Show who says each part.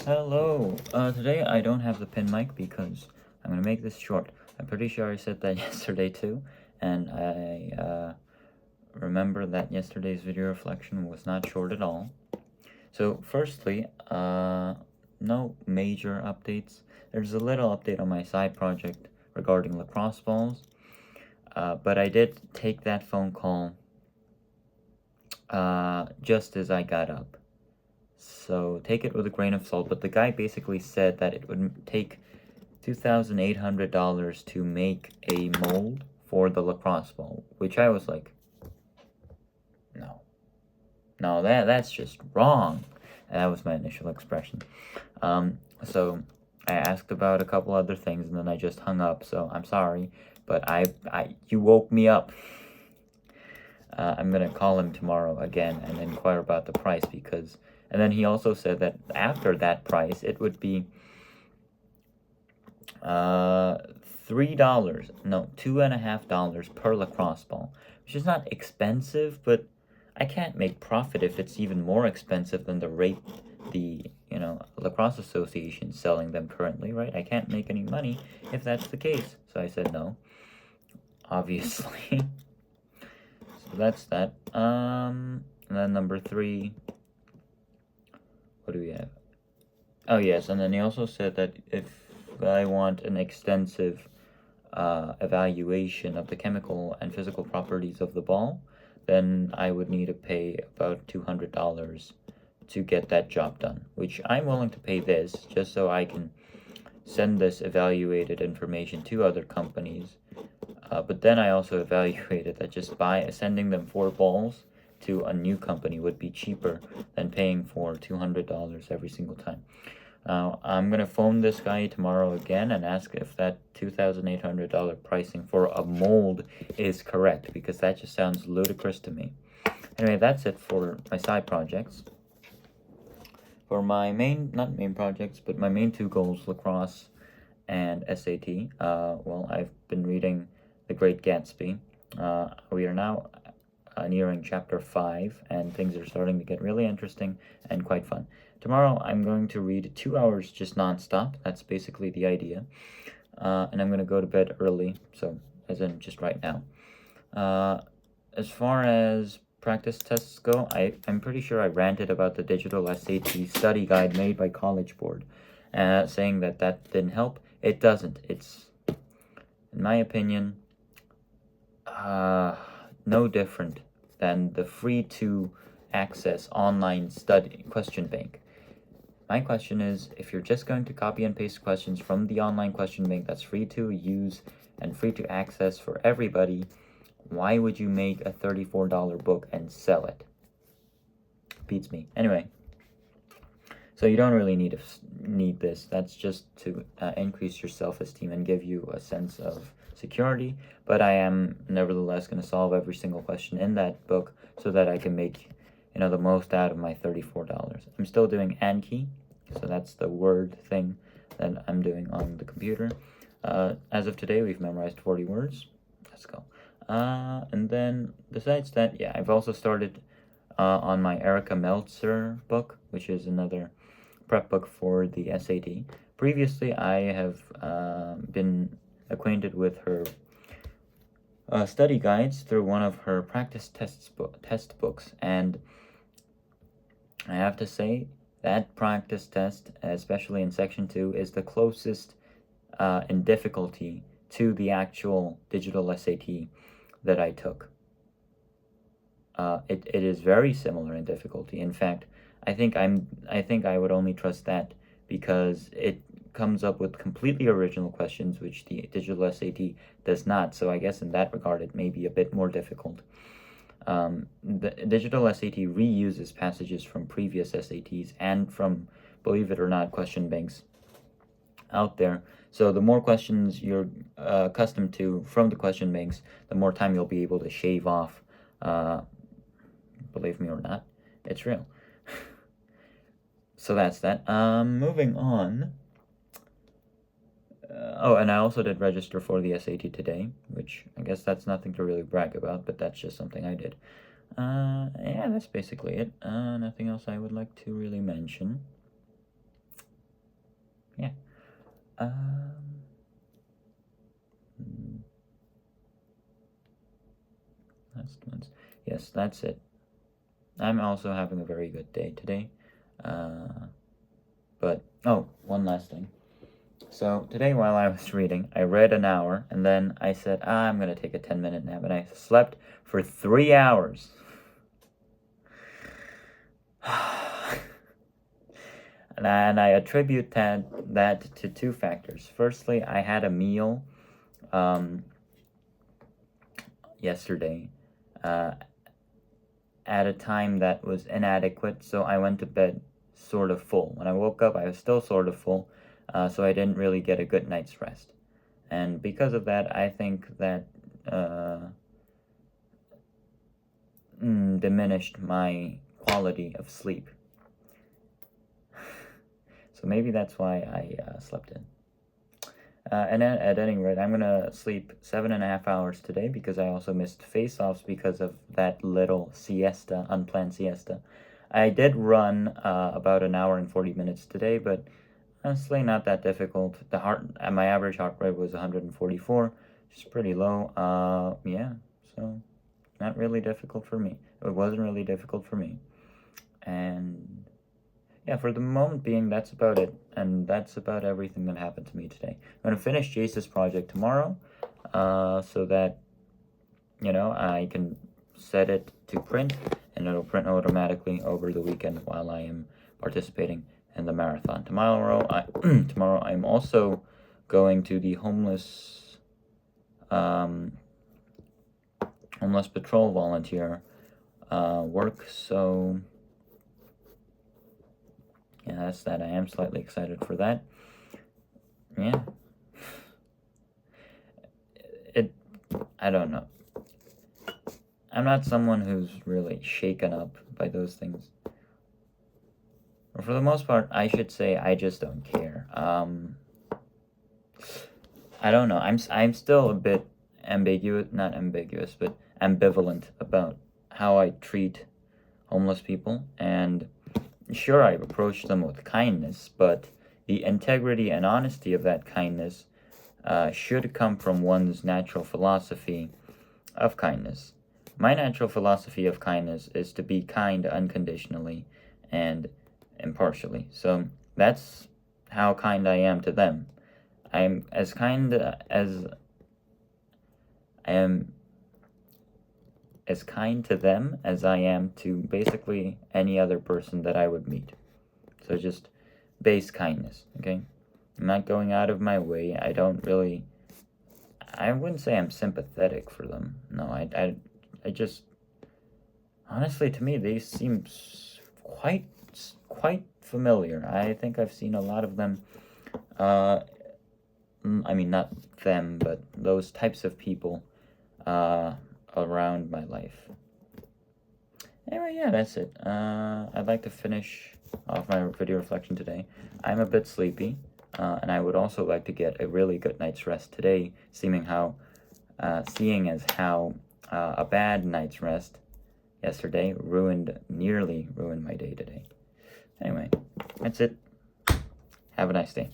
Speaker 1: Hello. Today I don't have the pin mic because I'm gonna make this short. I'm pretty sure I said that yesterday too, and I remember that yesterday's video reflection was not short at all. So, firstly, no major updates. There's a little update on my side project regarding lacrosse balls, but I did take that phone call just as I got up. So take it with a grain of salt. But the guy basically said that it would take $2,800 to make a mold for the lacrosse ball, which I was like, no, no, that's just wrong. And that was my initial expression. So I asked about a couple other things, and then I just hung up. So I'm sorry, but you woke me up. I'm gonna call him tomorrow again and inquire about the price because. And then he also said that after that price, it would be $3, no, $2.50 per lacrosse ball, which is not expensive, but I can't make profit if it's even more expensive than the rate the lacrosse association selling them currently, right? I can't make any money if that's the case. So I said no, obviously. So that's that. And then number 3, what do we have? Oh yes, and then he also said that if I want an extensive evaluation of the chemical and physical properties of the ball, then I would need to pay about $200 to get that job done, which I'm willing to pay this just so I can send this evaluated information to other companies. But then I also evaluated that just by sending them 4 balls to a new company would be cheaper than paying for $200 every single time. I'm gonna phone this guy tomorrow again and ask if that $2,800 pricing for a mold is correct, because that just sounds ludicrous to me. Anyway, that's it for my side projects. For my not main projects, but my main 2 goals, lacrosse and SAT, well, I've been reading The Great Gatsby. We are now nearing chapter 5, and things are starting to get really interesting and quite fun. Tomorrow I'm going to read 2 hours just non-stop. That's basically the idea. And I'm going to go to bed early, so as in just right now. As far as practice tests go, I'm pretty sure I ranted about the digital SAT study guide made by College Board, saying that didn't help. It doesn't. It's, in my opinion, no different than the free to access online study question bank. My question is, if you're just going to copy and paste questions from the online question bank that's free to use and free to access for everybody, why would you make a $34 book and sell it? Beats me. Anyway, so you don't really need this. That's just to increase your self-esteem and give you a sense of security. But I am nevertheless going to solve every single question in that book so that I can make the most out of my $34. I'm still doing Anki, so that's the word thing that I'm doing on the computer. As of today, we've memorized 40 words. Let's go. And then besides that, yeah, I've also started on my Erica Meltzer book, which is another prep book for the SAT. Previously, I have been acquainted with her study guides through one of her practice test books, and I have to say that practice test, especially in section 2, is the closest in difficulty to the actual digital SAT that I took. It is very similar in difficulty. In fact, I think I would only trust that because it comes up with completely original questions, which the digital SAT does not. So I guess in that regard, it may be a bit more difficult. The digital SAT reuses passages from previous SATs and from, believe it or not, question banks out there. So the more questions you're accustomed to from the question banks, the more time you'll be able to shave off. Believe me or not, it's real. So that's that. Moving on. Oh, and I also did register for the SAT today, which I guess that's nothing to really brag about, but that's just something I did. Yeah, that's basically it. Nothing else I would like to really mention. yes, that's it. I'm also having a very good day today. But, oh, one last thing. So, today while I was reading, I read an hour, and then I said, I'm going to take a 10-minute nap, and I slept for 3 hours. And I attribute that to two factors. Firstly, I had a meal yesterday at a time that was inadequate, so I went to bed sort of full. When I woke up, I was still sort of full, so I didn't really get a good night's rest. And because of that, I think that diminished my quality of sleep. So maybe that's why I slept in. And at any rate, I'm going to sleep 7.5 hours today because I also missed face-offs because of that little siesta, unplanned siesta. I did run about an hour and 40 minutes today, but honestly not that difficult. My average heart rate was 144, which is pretty low. Yeah, so not really difficult for me. It wasn't really difficult for me. And yeah, for the moment being, that's about it. And that's about everything that happened to me today. I'm going to finish Jace's project tomorrow so that, I can set it to print, and it'll print automatically over the weekend while I am participating in the marathon. Tomorrow I'm also going to the homeless patrol volunteer work, so yeah, that's that. I am slightly excited for that. Yeah. I don't know. I'm not someone who's really shaken up by those things. Or for the most part, I should say I just don't care. I don't know. I'm still a bit not ambiguous, but ambivalent about how I treat homeless people. And sure, I approach them with kindness, but the integrity and honesty of that kindness should come from one's natural philosophy of kindness. My natural philosophy of kindness is to be kind unconditionally and impartially. So that's how kind I am to them. I'm as kind as I am as kind to them as I am to basically any other person that I would meet. So just base kindness, okay? I'm not going out of my way. I wouldn't say I'm sympathetic for them. No, I just, honestly, to me, they seem quite familiar. I think I've seen a lot of them, I mean, not them, but those types of people, around my life. Anyway, yeah, that's it. I'd like to finish off my video reflection today. I'm a bit sleepy, and I would also like to get a really good night's rest today, seeing as how a bad night's rest yesterday nearly ruined my day today. Anyway, that's it. Have a nice day.